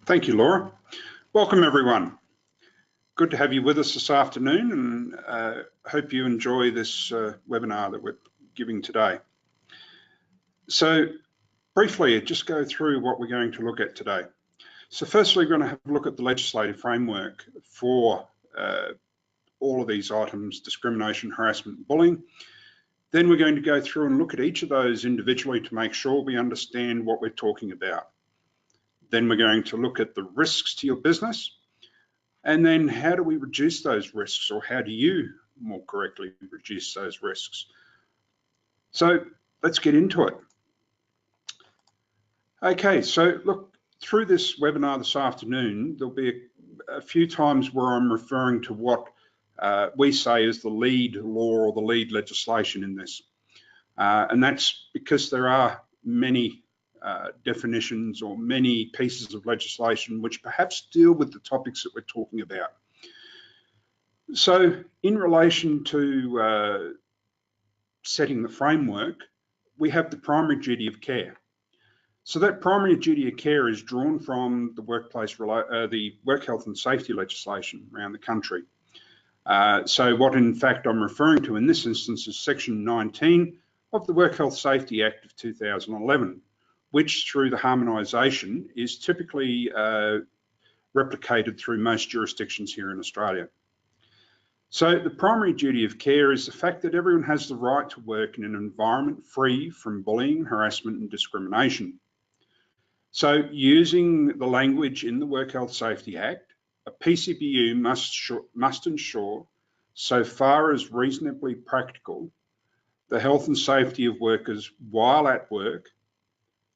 Thank you, Laura. Welcome, everyone. Good to have you with us this afternoon, and hope you enjoy this webinar that we're giving today. So briefly, just go through what we're going to look at today. So firstly, we're going to have a look at the legislative framework for all of these items: discrimination, harassment, bullying. Then we're going to go through and look at each of those individually to make sure we understand what we're talking about. Then we're going to look at the risks to your business, and then how do we reduce those risks, or how do you more correctly reduce those risks? So let's get into it. Okay, so look, through this webinar this afternoon, there'll be a few times where I'm referring to what we say is the lead law or the lead legislation in this. And that's because there are many definitions or many pieces of legislation which perhaps deal with the topics that we're talking about. So in relation to setting the framework, we have the primary duty of care. So that primary duty of care is drawn from the the work health and safety legislation around the country. So what in fact I'm referring to in this instance is Section 19 of the Work Health Safety Act of 2011, which through the harmonisation is typically replicated through most jurisdictions here in Australia. So the primary duty of care is the fact that everyone has the right to work in an environment free from bullying, harassment and discrimination. So using the language in the Work Health Safety Act, a PCBU must ensure, so far as reasonably practical, the health and safety of workers while at work,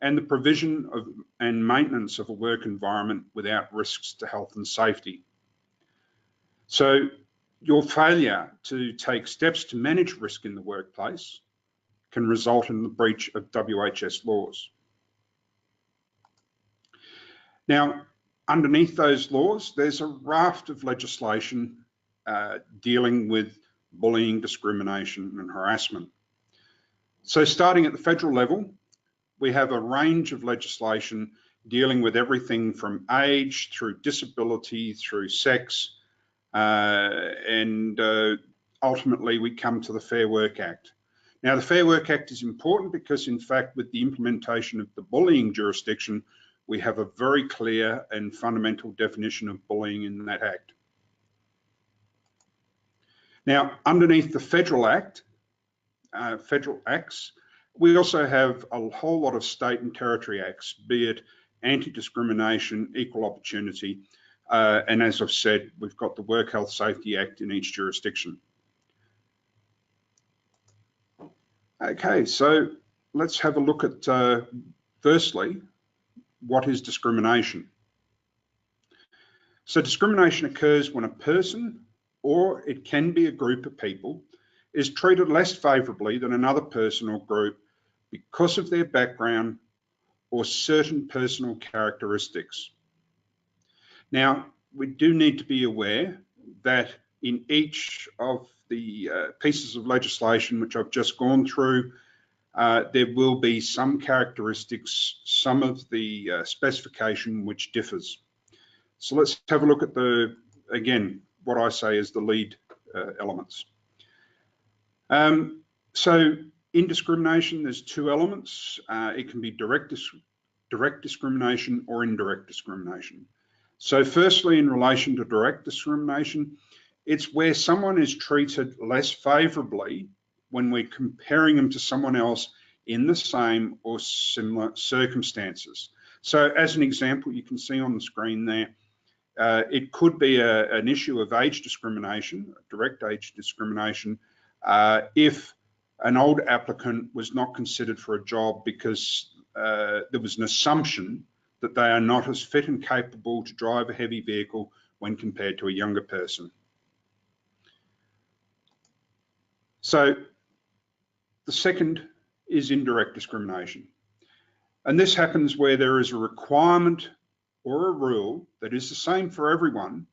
and the provision of and maintenance of a work environment without risks to health and safety. So your failure to take steps to manage risk in the workplace can result in the breach of WHS laws. Now, underneath those laws, there's a raft of legislation dealing with bullying, discrimination and harassment. So starting at the federal level, we have a range of legislation dealing with everything from age through disability, through sex, and ultimately we come to the Fair Work Act. Now the Fair Work Act is important because in fact with the implementation of the bullying jurisdiction, we have a very clear and fundamental definition of bullying in that act. Now underneath the federal act, federal acts, we also have a whole lot of state and territory acts, be it anti-discrimination, equal opportunity, and as I've said, we've got the Work Health Safety Act in each jurisdiction. Okay, so let's have a look at, firstly, what is discrimination? So discrimination occurs when a person, or it can be a group of people, is treated less favourably than another person or group because of their background or certain personal characteristics. Now, we do need to be aware that in each of the pieces of legislation which I've just gone through, there will be some characteristics, some of the specification which differs. So let's have a look at again, what I say is the lead elements. So in discrimination, there's two elements. It can be direct discrimination or indirect discrimination. So firstly, in relation to direct discrimination, it's where someone is treated less favourably when we're comparing them to someone else in the same or similar circumstances. So as an example, you can see on the screen there, it could be an issue of age discrimination, direct age discrimination, if an old applicant was not considered for a job because there was an assumption that they are not as fit and capable to drive a heavy vehicle when compared to a younger person. So the second is indirect discrimination. And this happens where there is a requirement or a rule that is the same for everyone,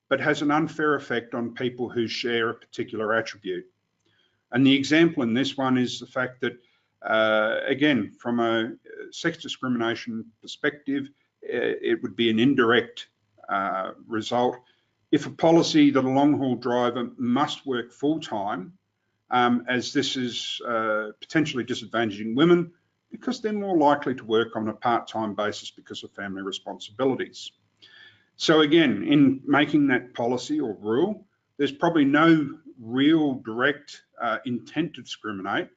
but has an unfair effect on people who share a particular attribute. And the example in this one is the fact that, again, from a sex discrimination perspective, it would be an indirect result. If a policy that a long-haul driver must work full-time, as this is potentially disadvantaging women because they're more likely to work on a part-time basis because of family responsibilities. So again, in making that policy or rule, there's probably no real direct intent to discriminate,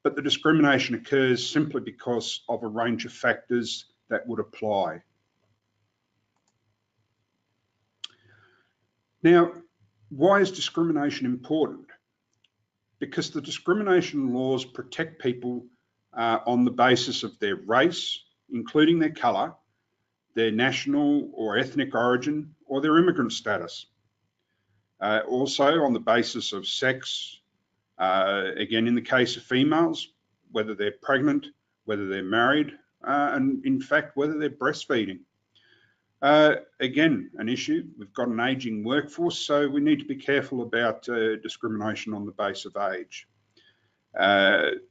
but the discrimination occurs simply because of a range of factors that would apply. Now, why is discrimination important? Because the discrimination laws protect people on the basis of their race, including their colour, their national or ethnic origin, or their immigrant status. Also on the basis of sex, again in the case of females, whether they're pregnant, whether they're married, and in fact whether they're breastfeeding. Again, an issue, we've got an ageing workforce, so we need to be careful about discrimination on the basis of age.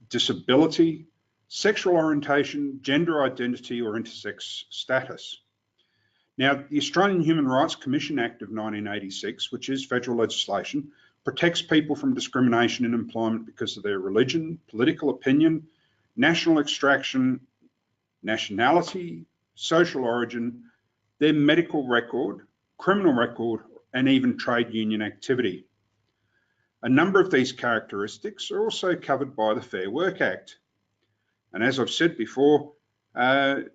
Disability, sexual orientation, gender identity or intersex status. Now, the Australian Human Rights Commission Act of 1986, which is federal legislation, protects people from discrimination in employment because of their religion, political opinion, national extraction, nationality, social origin, their medical record, criminal record, and even trade union activity. A number of these characteristics are also covered by the Fair Work Act. And as I've said before, the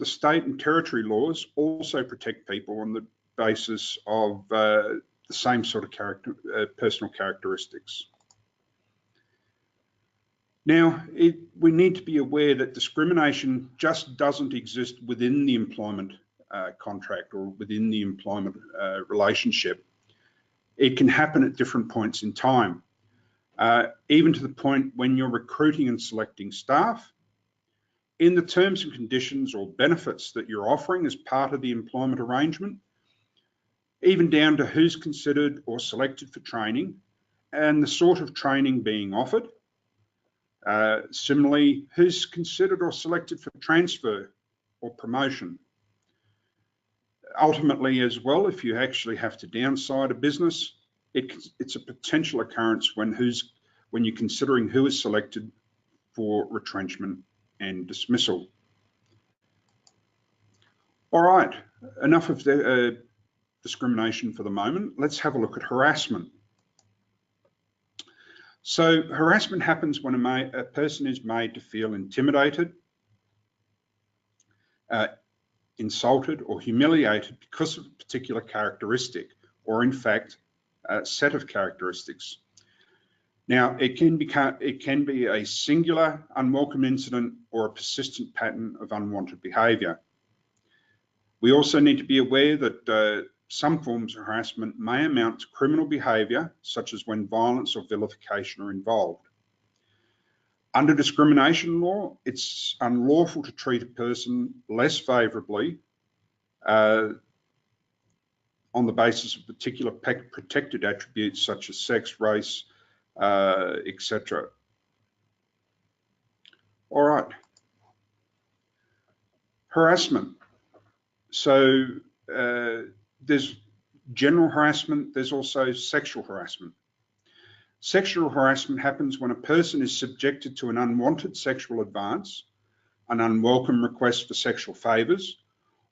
state and territory laws also protect people on the basis of the same sort of personal characteristics. Now, we need to be aware that discrimination just doesn't exist within the employment contract or within the employment relationship. It can happen at different points in time, even to the point when you're recruiting and selecting staff, in the terms and conditions or benefits that you're offering as part of the employment arrangement, even down to who's considered or selected for training and the sort of training being offered. Similarly, who's considered or selected for transfer or promotion. Ultimately as well, if you actually have to downside a business, it's a potential occurrence when you're considering who is selected for retrenchment and dismissal. All right, enough of the discrimination for the moment. Let's have a look at harassment. So harassment happens when a person is made to feel intimidated, insulted or humiliated because of a particular characteristic, or in fact, a set of characteristics. Now, it can be a singular unwelcome incident or a persistent pattern of unwanted behaviour. We also need to be aware that some forms of harassment may amount to criminal behaviour, such as when violence or vilification are involved. Under discrimination law, it's unlawful to treat a person less favourably on the basis of particular protected attributes such as sex, race, etc. All right. Harassment. So there's general harassment, there's also sexual harassment. Sexual harassment happens when a person is subjected to an unwanted sexual advance, an unwelcome request for sexual favours,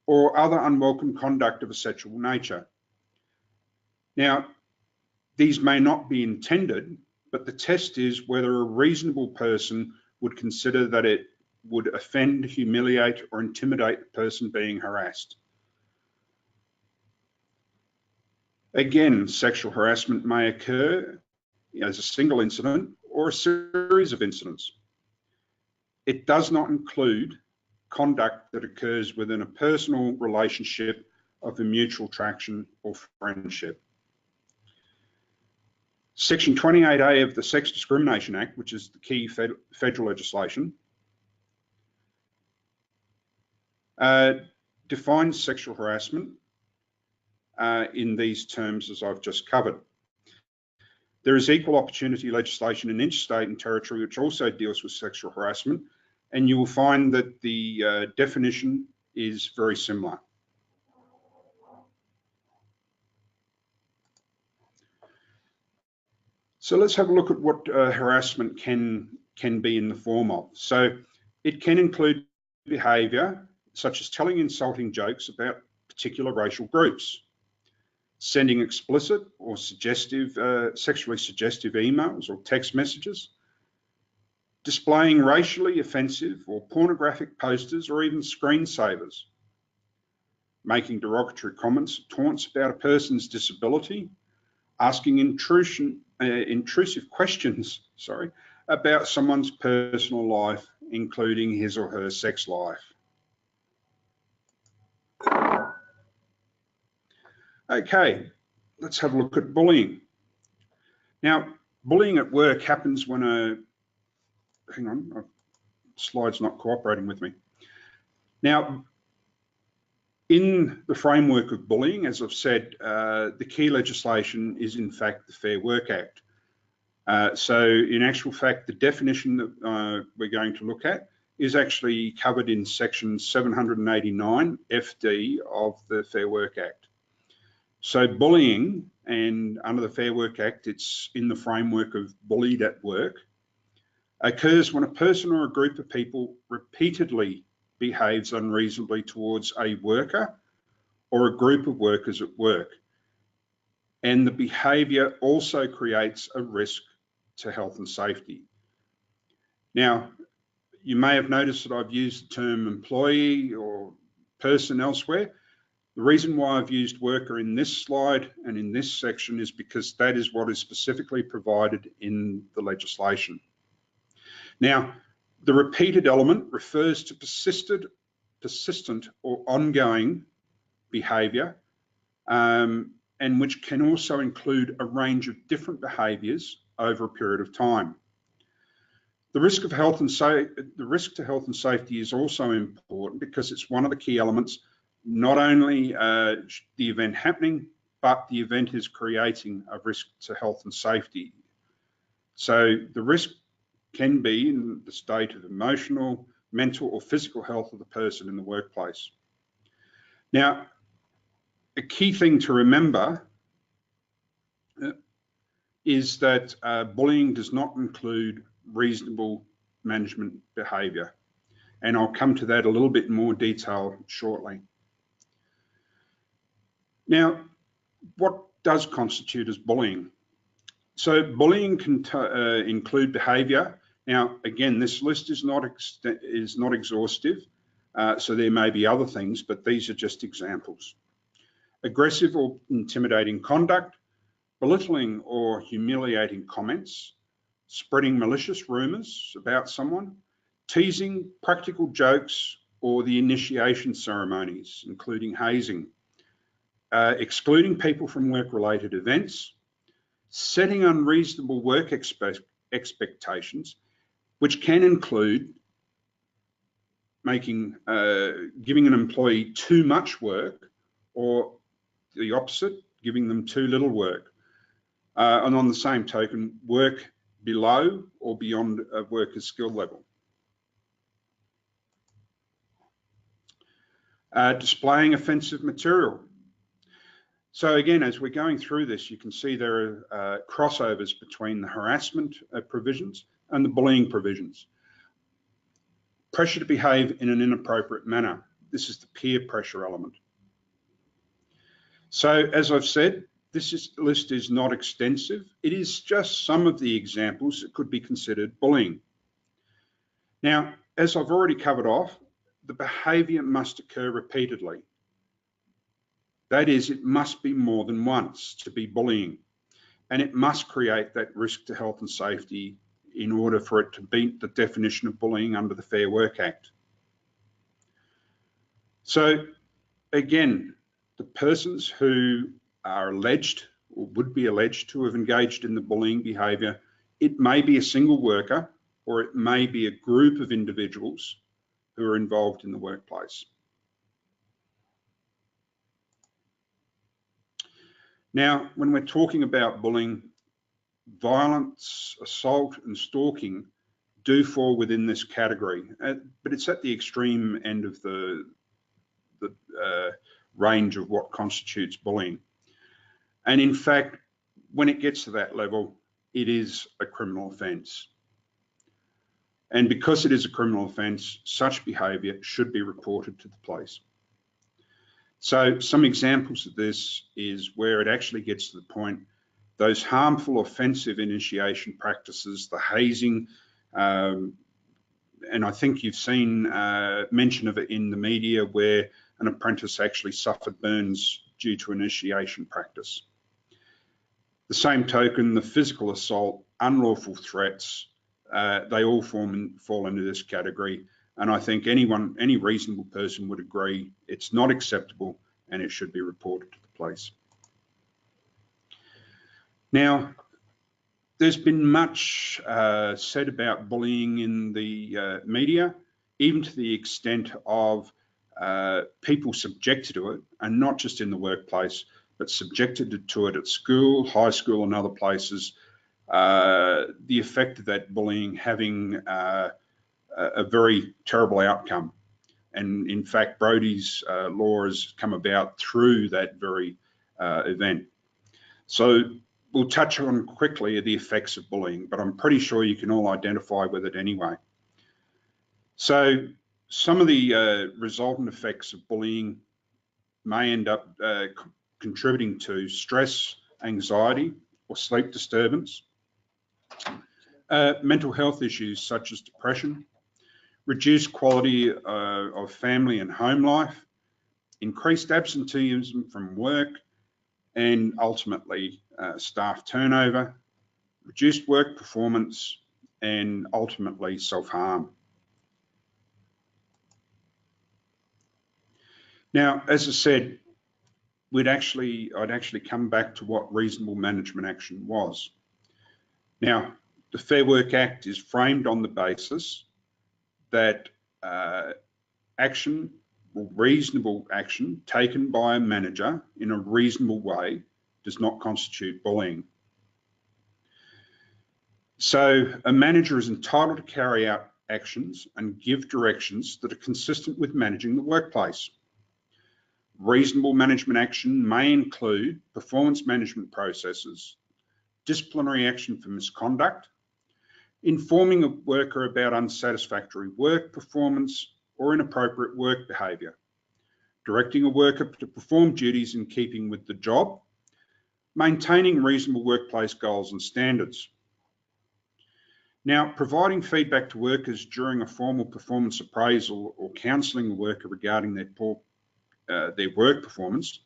or other unwelcome conduct of a sexual nature. Now, these may not be intended, but the test is whether a reasonable person would consider that it would offend, humiliate, or intimidate the person being harassed. Again, sexual harassment may occur as a single incident or a series of incidents. It does not include conduct that occurs within a personal relationship of a mutual attraction or friendship. Section 28A of the Sex Discrimination Act, which is the key federal legislation, defines sexual harassment in these terms as I've just covered. There is equal opportunity legislation in each state and territory which also deals with sexual harassment, and you will find that the definition is very similar. So let's have a look at what harassment can be in the form of. So it can include behaviour such as telling insulting jokes about particular racial groups, sending explicit or sexually suggestive emails or text messages, displaying racially offensive or pornographic posters or even screensavers, making derogatory comments, taunts about a person's disability, asking intrusive questions, about someone's personal life, including his or her sex life. Okay, let's have a look at bullying. Now, bullying at work happens when hang on, the slide's not cooperating with me. Now, in the framework of bullying, as I've said, the key legislation is in fact the Fair Work Act. So in actual fact, the definition that we're going to look at is actually covered in section 789 FD of the Fair Work Act. So bullying, and under the Fair Work Act, it's in the framework of bullied at work, occurs when a person or a group of people repeatedly behaves unreasonably towards a worker or a group of workers at work. And the behaviour also creates a risk to health and safety. Now, you may have noticed that I've used the term employee or person elsewhere. The reason why I've used worker in this slide and in this section is because that is what is specifically provided in the legislation. Now, the repeated element refers to persistent or ongoing behaviour, and which can also include a range of different behaviours over a period of time. The risk to health and safety is also important because it's one of the key elements. Not only the event happening, but the event is creating a risk to health and safety. So the risk can be in the state of emotional, mental, or physical health of the person in the workplace. Now, a key thing to remember is that bullying does not include reasonable management behaviour. And I'll come to that a little bit more detail shortly. Now, what does constitute as bullying? So bullying can include behaviour. Now, again, this list is not exhaustive, so there may be other things, but these are just examples. Aggressive or intimidating conduct, belittling or humiliating comments, spreading malicious rumours about someone, teasing, practical jokes, or the initiation ceremonies, including hazing, excluding people from work-related events, setting unreasonable work expectations, which can include giving an employee too much work, or the opposite, giving them too little work. And on the same token, work below or beyond a worker's skill level. Displaying offensive material. So again, as we're going through this, you can see there are crossovers between the harassment provisions and the bullying provisions. Pressure to behave in an inappropriate manner. This is the peer pressure element. So as I've said, this list is not extensive. It is just some of the examples that could be considered bullying. Now, as I've already covered off, the behaviour must occur repeatedly. That is, it must be more than once to be bullying, and it must create that risk to health and safety in order for it to meet the definition of bullying under the Fair Work Act. So again, the persons who are alleged or would be alleged to have engaged in the bullying behaviour, it may be a single worker or it may be a group of individuals who are involved in the workplace. Now, when we're talking about bullying, violence, assault and stalking do fall within this category, but it's at the extreme end of the range of what constitutes bullying. And in fact, when it gets to that level, it is a criminal offence. And because it is a criminal offence, such behaviour should be reported to the police. So some examples of this is where it actually gets to the point, those harmful offensive initiation practices, the hazing, and I think you've seen mention of it in the media where an apprentice actually suffered burns due to initiation practice. The same token, the physical assault, unlawful threats, they all fall into this category. And I think any reasonable person would agree it's not acceptable and it should be reported to the police. Now, there's been much said about bullying in the media, even to the extent of people subjected to it, and not just in the workplace, but subjected to it at school, high school and other places, the effect of that bullying having a very terrible outcome. And in fact, Brodie's law has come about through that very event. So we'll touch on quickly the effects of bullying, but I'm pretty sure you can all identify with it anyway. So some of the resultant effects of bullying may end up contributing to stress, anxiety, or sleep disturbance, mental health issues such as depression, reduced quality of family and home life, increased absenteeism from work, and ultimately staff turnover, reduced work performance, and ultimately self-harm. Now, as I said, I'd actually come back to what reasonable management action was. Now, the Fair Work Act is framed on the basis that action or reasonable action taken by a manager in a reasonable way does not constitute bullying. So a manager is entitled to carry out actions and give directions that are consistent with managing the workplace. Reasonable management action may include performance management processes, disciplinary action for misconduct, informing a worker about unsatisfactory work performance or inappropriate work behaviour, directing a worker to perform duties in keeping with the job, maintaining reasonable workplace goals and standards. Now, providing feedback to workers during a formal performance appraisal or counselling a worker regarding their work performance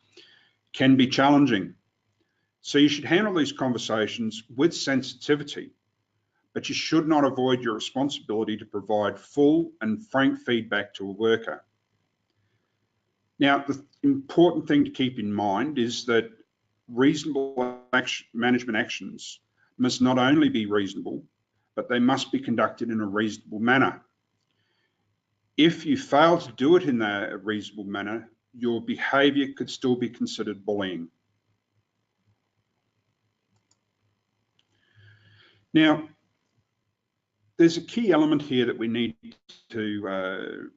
can be challenging. So you should handle these conversations with sensitivity, but you should not avoid your responsibility to provide full and frank feedback to a worker. Now, the important thing to keep in mind is that reasonable management actions must not only be reasonable, but they must be conducted in a reasonable manner. If you fail to do it in a reasonable manner, your behaviour could still be considered bullying. Now, there's a key element here that we need to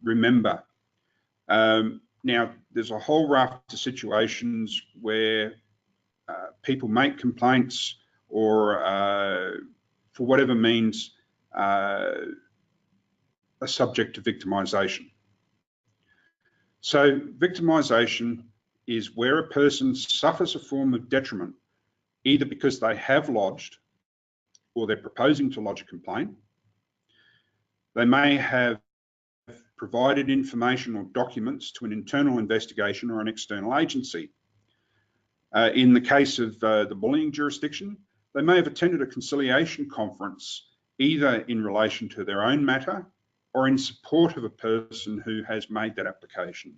remember. Now, there's a whole raft of situations where people make complaints or for whatever means are subject to victimisation. So victimisation is where a person suffers a form of detriment, either because they have lodged or they're proposing to lodge a complaint. They may have provided information or documents to an internal investigation or an external agency. In the case of the bullying jurisdiction, they may have attended a conciliation conference, either in relation to their own matter or in support of a person who has made that application.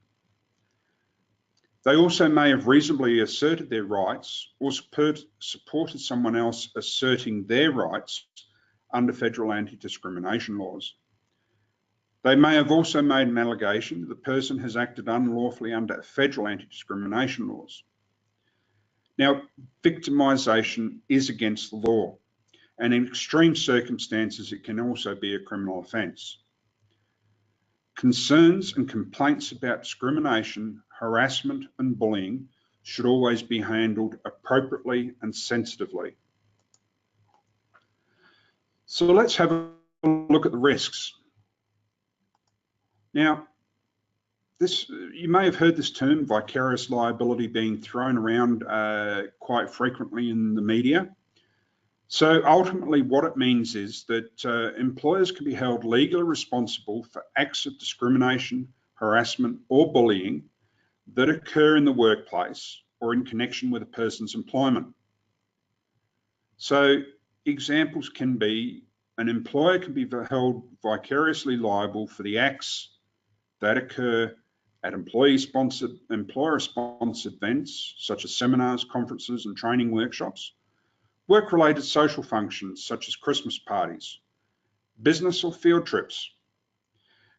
They also may have reasonably asserted their rights or supported someone else asserting their rights under federal anti-discrimination laws. They may have also made an allegation that the person has acted unlawfully under federal anti-discrimination laws. Now, victimisation is against the law, and in extreme circumstances, it can also be a criminal offence. Concerns and complaints about discrimination, harassment, and bullying should always be handled appropriately and sensitively. So let's have a look at the risks. Now, you may have heard this term, vicarious liability, being thrown around quite frequently in the media. So ultimately what it means is that employers can be held legally responsible for acts of discrimination, harassment, or bullying that occur in the workplace or in connection with a person's employment. So examples can be an employer can be held vicariously liable for the acts that occur at employer-sponsored events such as seminars, conferences, and training workshops, work-related social functions such as Christmas parties, business or field trips.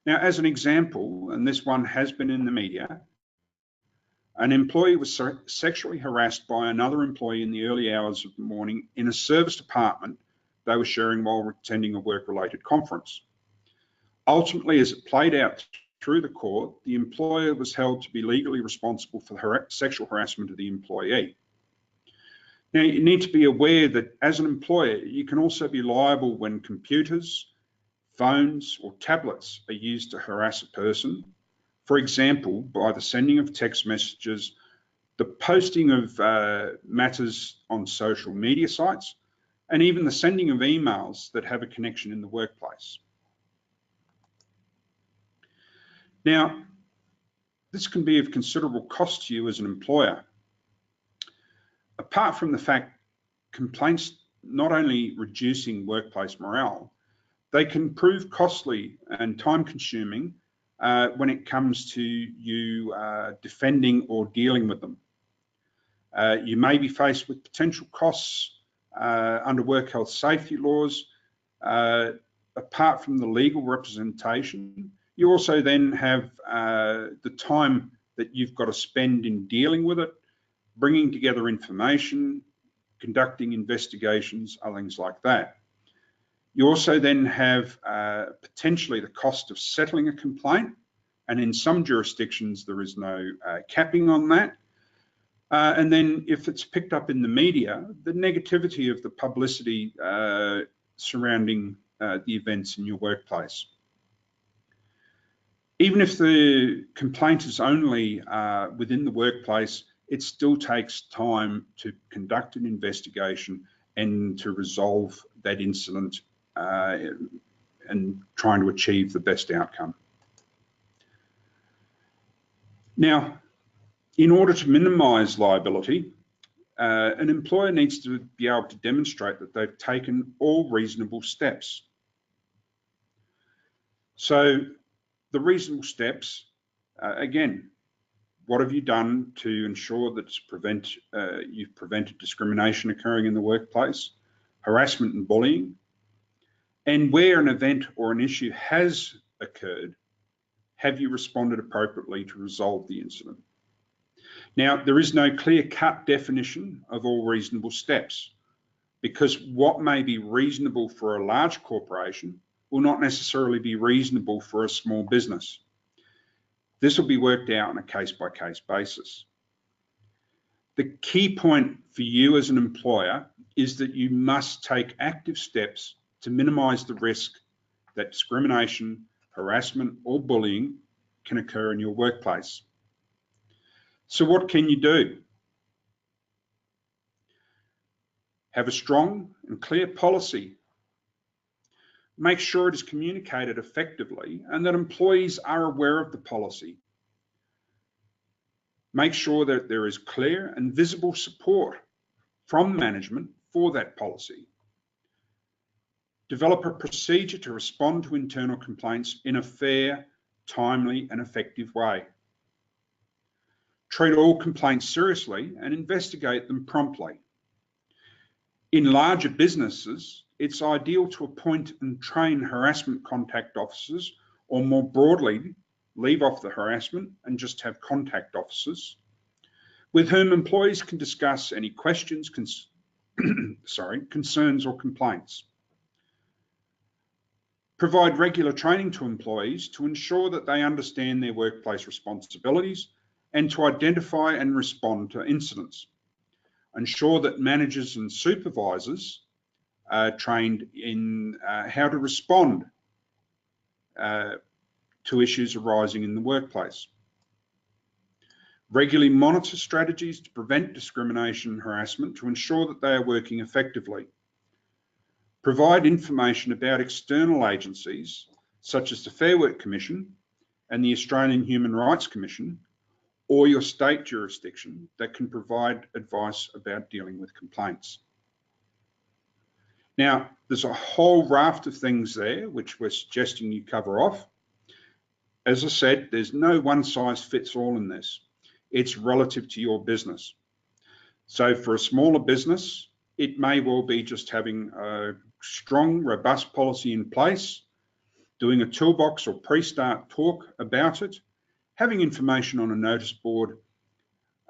Now, as an example, and this one has been in the media, an employee was sexually harassed by another employee in the early hours of the morning in a service department they were sharing while attending a work-related conference. Ultimately, as it played out through the court, the employer was held to be legally responsible for the sexual harassment of the employee. Now, you need to be aware that as an employer, you can also be liable when computers, phones, or tablets are used to harass a person. For example, by the sending of text messages, the posting of matters on social media sites, and even the sending of emails that have a connection in the workplace. Now, this can be of considerable cost to you as an employer. Apart from the fact complaints not only reducing workplace morale, they can prove costly and time-consuming when it comes to you defending or dealing with them. You may be faced with potential costs under work health safety laws. Apart from the legal representation, you also then have the time that you've got to spend in dealing with it, bringing together information, conducting investigations, other things like that. You also then have potentially the cost of settling a complaint, and in some jurisdictions there is no capping on that. And then if it's picked up in the media, the negativity of the publicity surrounding the events in your workplace. Even if the complaint is only within the workplace, it still takes time to conduct an investigation and to resolve that incident and trying to achieve the best outcome. Now, in order to minimise liability, an employer needs to be able to demonstrate that they've taken all reasonable steps. So the reasonable steps, again, what have you done to ensure that you've prevented discrimination occurring in the workplace, harassment and bullying? And where an event or an issue has occurred, have you responded appropriately to resolve the incident? Now, there is no clear-cut definition of all reasonable steps, because what may be reasonable for a large corporation will not necessarily be reasonable for a small business. This will be worked out on a case-by-case basis. The key point for you as an employer is that you must take active steps to minimise the risk that discrimination, harassment, or bullying can occur in your workplace. So what can you do? Have a strong and clear policy. Make sure it is communicated effectively and that employees are aware of the policy. Make sure that there is clear and visible support from management for that policy. Develop a procedure to respond to internal complaints in a fair, timely, and effective way. Treat all complaints seriously and investigate them promptly. In larger businesses, it's ideal to appoint and train harassment contact officers, or more broadly, leave off the harassment and just have contact officers with whom employees can discuss any questions, concerns or complaints. Provide regular training to employees to ensure that they understand their workplace responsibilities and to identify and respond to incidents. Ensure that managers and supervisors are trained in how to respond to issues arising in the workplace. Regularly monitor strategies to prevent discrimination and harassment to ensure that they are working effectively. Provide information about external agencies such as the Fair Work Commission and the Australian Human Rights Commission or your state jurisdiction that can provide advice about dealing with complaints. Now, there's a whole raft of things there which we're suggesting you cover off. As I said, there's no one size fits all in this. It's relative to your business. So for a smaller business, it may well be just having a strong, robust policy in place, doing a toolbox or pre-start talk about it, having information on a notice board,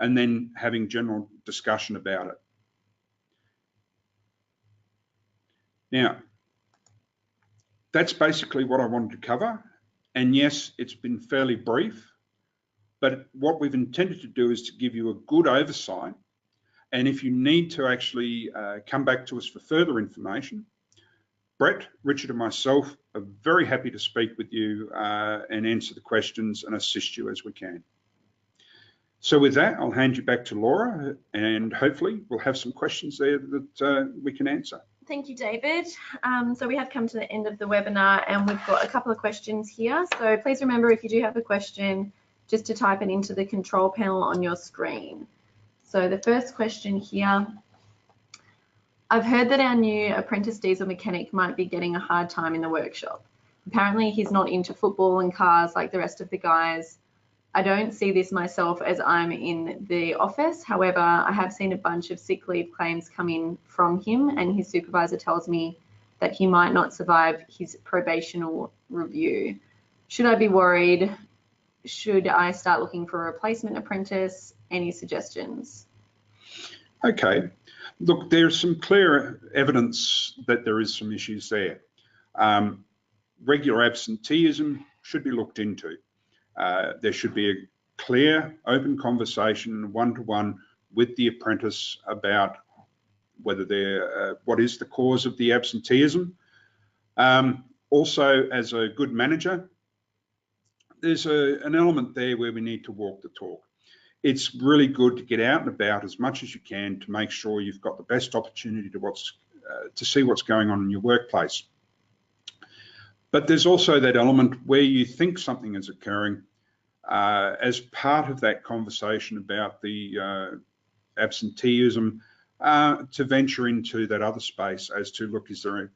and then having general discussion about it. Now, that's basically what I wanted to cover. And yes, it's been fairly brief, but what we've intended to do is to give you a good oversight. And if you need to actually come back to us for further information, Brett, Richard and myself are very happy to speak with you and answer the questions and assist you as we can. So with that, I'll hand you back to Laura and hopefully we'll have some questions there that we can answer. Thank you, David. So we have come to the end of the webinar and we've got a couple of questions here. So please remember, if you do have a question, just to type it into the control panel on your screen. So the first question here, I've heard that our new apprentice diesel mechanic might be getting a hard time in the workshop. Apparently he's not into football and cars like the rest of the guys. I don't see this myself as I'm in the office. However, I have seen a bunch of sick leave claims come in from him and his supervisor tells me that he might not survive his probational review. Should I be worried? Should I start looking for a replacement apprentice? Any suggestions? Okay, look, there's some clear evidence that there is some issues there. Regular absenteeism should be looked into. There should be a clear, open conversation, one-to-one with the apprentice about whether they're, what is the cause of the absenteeism. Also, as a good manager, there's an element there where we need to walk the talk. It's really good to get out and about as much as you can to make sure you've got the best opportunity to see what's going on in your workplace. But there's also that element where you think something is occurring as part of that conversation about the absenteeism to venture into that other space as to, look, is there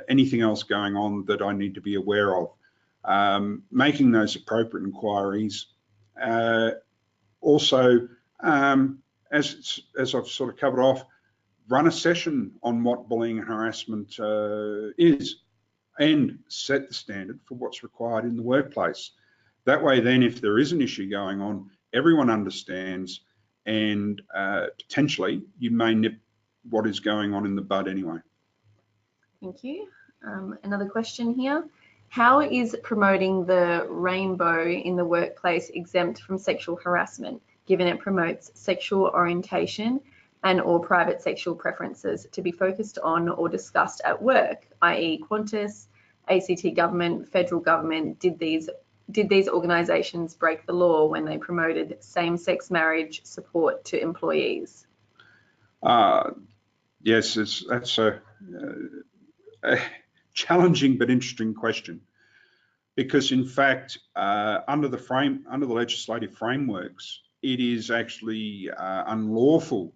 anything else going on that I need to be aware of? Making those appropriate inquiries. Also, as I've sort of covered off, run a session on what bullying and harassment is and set the standard for what's required in the workplace. That way then, if there is an issue going on, everyone understands and potentially you may nip what is going on in the bud anyway. Thank you. Another question here. How is promoting the rainbow in the workplace exempt from sexual harassment, given it promotes sexual orientation and or private sexual preferences to be focused on or discussed at work, i.e. Qantas, ACT government, federal government? Did these organisations break the law when they promoted same-sex marriage support to employees? Yes, that's a challenging but interesting question, because in fact, under the legislative frameworks, it is actually unlawful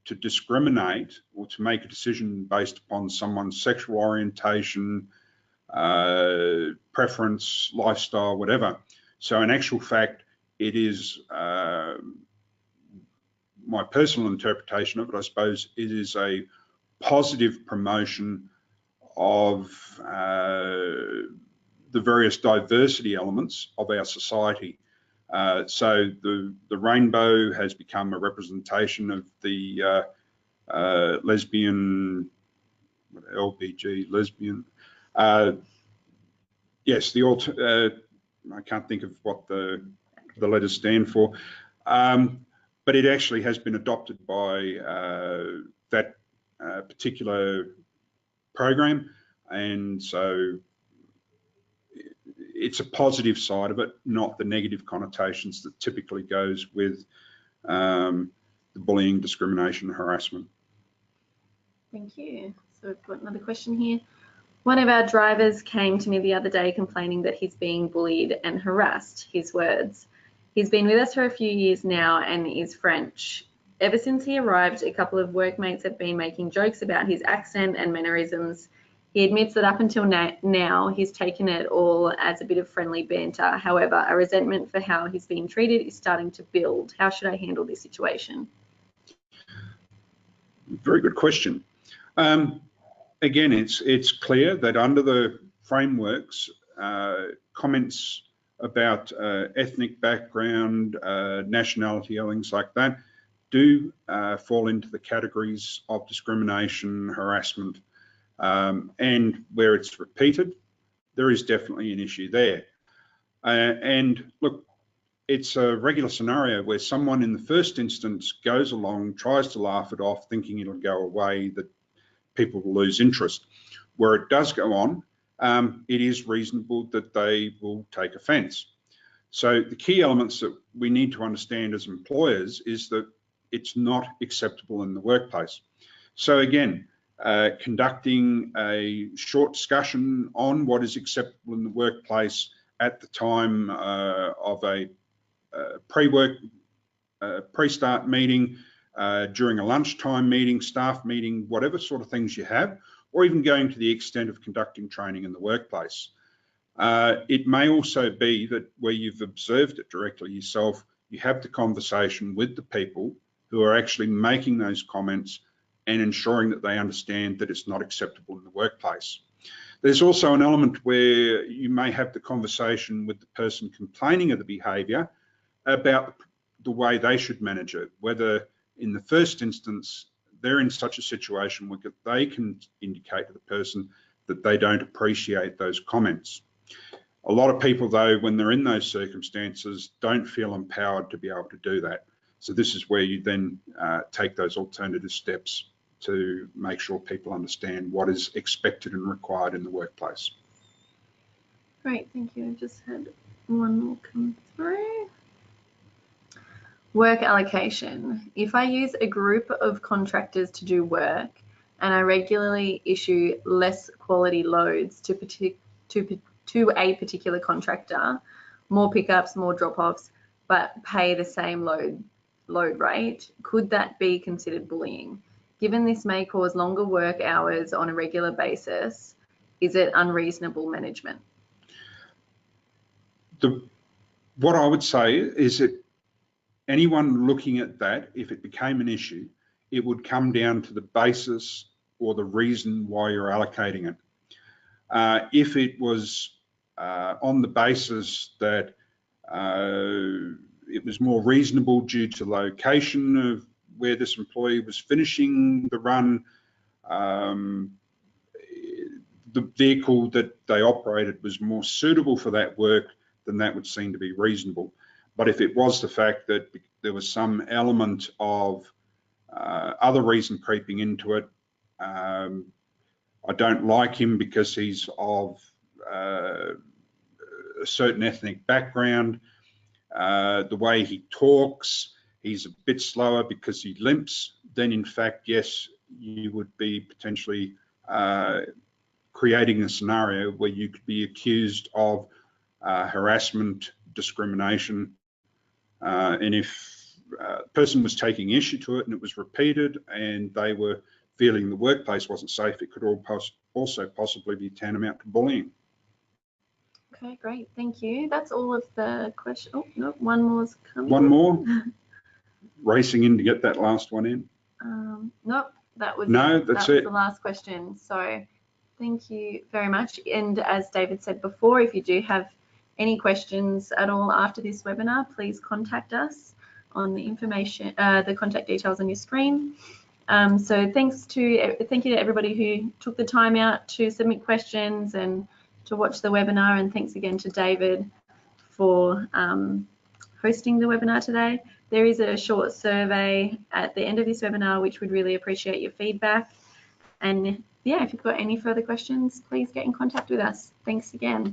to discriminate or to make a decision based upon someone's sexual orientation, preference, lifestyle, whatever. So in actual fact, it is my personal interpretation of it, I suppose, it is a positive promotion of the various diversity elements of our society. So the rainbow has become a representation of the lesbian, LBG, lesbian, Yes, I can't think of what the letters stand for, but it actually has been adopted by that particular program, and so it's a positive side of it, not the negative connotations that typically goes with the bullying, discrimination, and harassment. Thank you. So we've got another question here. One of our drivers came to me the other day complaining that he's being bullied and harassed, his words. He's been with us for a few years now and is French. Ever since he arrived, a couple of workmates have been making jokes about his accent and mannerisms. He admits that up until now, he's taken it all as a bit of friendly banter. However, a resentment for how he's being treated is starting to build. How should I handle this situation? Very good question. Again, it's clear that under the frameworks, comments about ethnic background, nationality, or things like that do fall into the categories of discrimination, harassment, and where it's repeated, there is definitely an issue there. And look, it's a regular scenario where someone in the first instance goes along, tries to laugh it off, thinking it'll go away, that people will lose interest. Where it does go on, it is reasonable that they will take offence. So the key elements that we need to understand as employers is that it's not acceptable in the workplace. So again, conducting a short discussion on what is acceptable in the workplace at the time of a pre-start meeting, during a lunchtime meeting, staff meeting, whatever sort of things you have, or even going to the extent of conducting training in the workplace. It may also be that where you've observed it directly yourself, you have the conversation with the people who are actually making those comments and ensuring that they understand that it's not acceptable in the workplace. There's also an element where you may have the conversation with the person complaining of the behaviour about the way they should manage it, whether in the first instance they're in such a situation where they can indicate to the person that they don't appreciate those comments. A lot of people, though, when they're in those circumstances, don't feel empowered to be able to do that. So this is where you then take those alternative steps to make sure people understand what is expected and required in the workplace. Great, thank you. I've just had one more come through. Work allocation. If I use a group of contractors to do work and I regularly issue less quality loads to a particular contractor, more pickups, more drop-offs, but pay the same load rate, could that be considered bullying? Given this may cause longer work hours on a regular basis, is it unreasonable management? What I would say is that anyone looking at that, if it became an issue, it would come down to the basis or the reason why you're allocating it. If it was on the basis that it was more reasonable due to location of where this employee was finishing the run, the vehicle that they operated was more suitable for that work, then that would seem to be reasonable. But if it was the fact that there was some element of other reason creeping into it, I don't like him because he's of a certain ethnic background, the way he talks, he's a bit slower because he limps, then in fact, yes, you would be potentially creating a scenario where you could be accused of harassment, discrimination, and if a person was taking issue to it and it was repeated and they were feeling the workplace wasn't safe, it could also possibly be tantamount to bullying. Okay, great, thank you. That's all of the questions. Oh, no, one more's coming. One more? Racing in to get that last one in? Nope, that was that's it. The last question. So thank you very much. And as David said before, if you do have any questions at all after this webinar, please contact us on the information, the contact details on your screen. So thank you to everybody who took the time out to submit questions and to watch the webinar, and thanks again to David for hosting the webinar today. There is a short survey at the end of this webinar which would really appreciate your feedback. And yeah, if you've got any further questions, please get in contact with us. Thanks again.